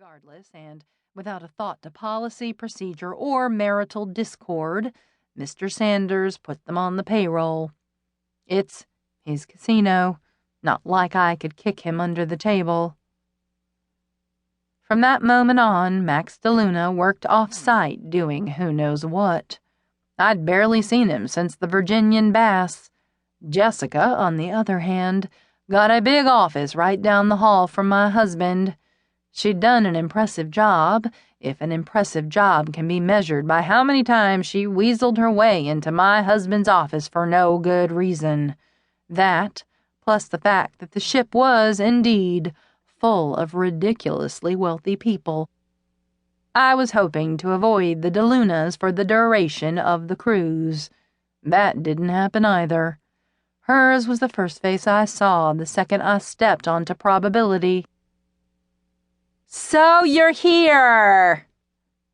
Regardless, and without a thought to policy, procedure, or marital discord, Mr. Sanders put them on the payroll. It's his casino. Not like I could kick him under the table. From that moment on, Max DeLuna worked off-site doing who knows what. I'd barely seen him since the Virginian Bass. Jessica, on the other hand, got a big office right down the hall from my husband. She'd done an impressive job, if an impressive job can be measured by how many times she weaseled her way into my husband's office for no good reason. That, plus the fact that the ship was, indeed, full of ridiculously wealthy people. I was hoping to avoid the DeLunas for the duration of the cruise. That didn't happen either. Hers was the first face I saw the second I stepped onto probability. "So you're here!"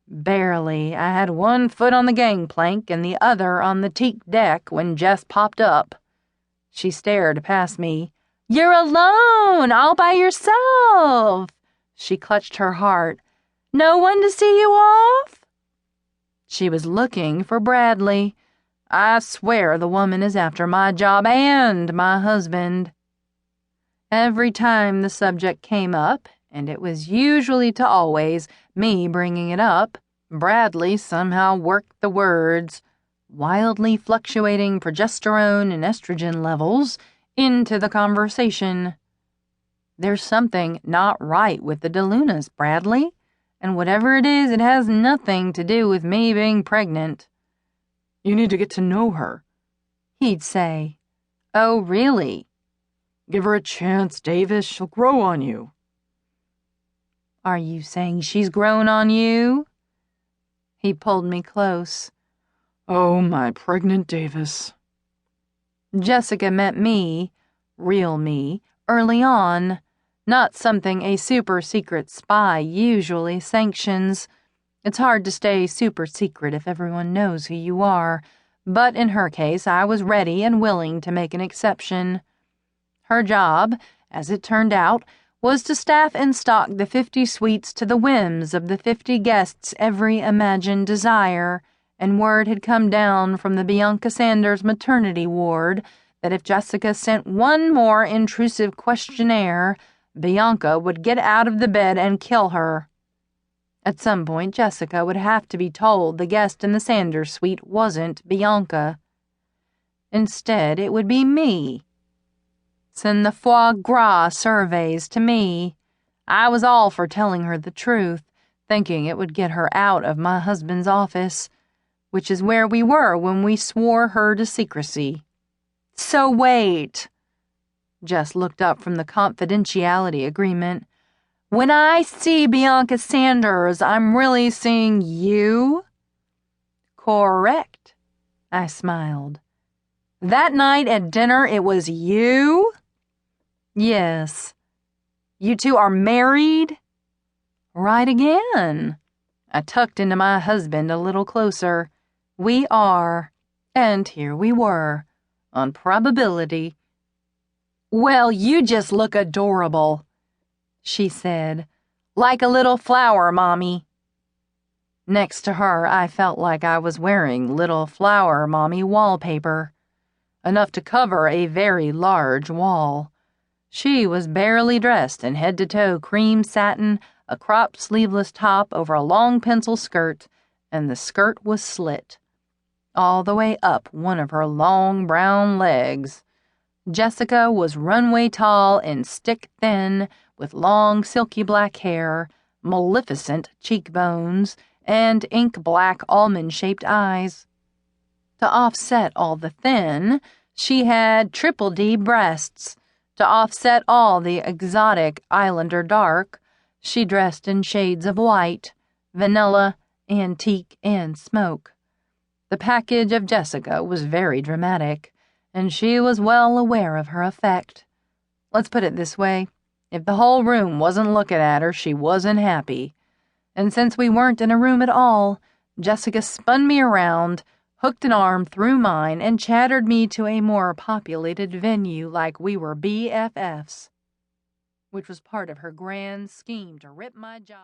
Barely. I had one foot on the gangplank and the other on the teak deck when Jess popped up. She stared past me. "You're alone, all by yourself!" She clutched her heart. "No one to see you off?" She was looking for Bradley. I swear the woman is after my job and my husband. Every time the subject came up, and it was usually to always me bringing it up, Bradley somehow worked the words, wildly fluctuating progesterone and estrogen levels, into the conversation. "There's something not right with the DeLunas, Bradley, and whatever it is, it has nothing to do with me being pregnant." "You need to get to know her," he'd say. "Oh, really?" "Give her a chance, Davis. She'll grow on you." "Are you saying she's grown on you?" He pulled me close. "Oh, my pregnant Davis." Jessica met me, real me, early on, not something a super-secret spy usually sanctions. It's hard to stay super-secret if everyone knows who you are, but in her case I was ready and willing to make an exception. Her job, as it turned out, was to staff and stock the 50 suites to the whims of the 50 guests' every imagined desire, and word had come down from the Bianca Sanders maternity ward that if Jessica sent one more intrusive questionnaire, Bianca would get out of the bed and kill her. At some point, Jessica would have to be told the guest in the Sanders suite wasn't Bianca. Instead, it would be me. Send the foie gras surveys to me. I was all for telling her the truth, thinking it would get her out of my husband's office, which is where we were when we swore her to secrecy. "So wait." Jess looked up from the confidentiality agreement. "When I see Bianca Sanders, I'm really seeing you?" "Correct," I smiled. "That night at dinner, it was you?" "Yes." "You two are married?" "Right again." I tucked into my husband a little closer. "We are." And here we were, on probability. "Well, you just look adorable," she said. "Like a little flower, Mommy." Next to her, I felt like I was wearing little flower mommy wallpaper, enough to cover a very large wall. She was barely dressed in head-to-toe cream satin, a cropped sleeveless top over a long pencil skirt, and the skirt was slit all the way up one of her long brown legs. Jessica was runway tall and stick-thin, with long silky black hair, maleficent cheekbones, and ink-black almond-shaped eyes. To offset all the thin, she had triple D breasts. To offset all the exotic islander dark, she dressed in shades of white, vanilla, antique, and smoke. The package of Jessica was very dramatic, and she was well aware of her effect. Let's put it this way. If the whole room wasn't looking at her, she wasn't happy. And since we weren't in a room at all, Jessica spun me around, hooked an arm through mine, and chattered me to a more populated venue like we were BFFs, which was part of her grand scheme to rip my job.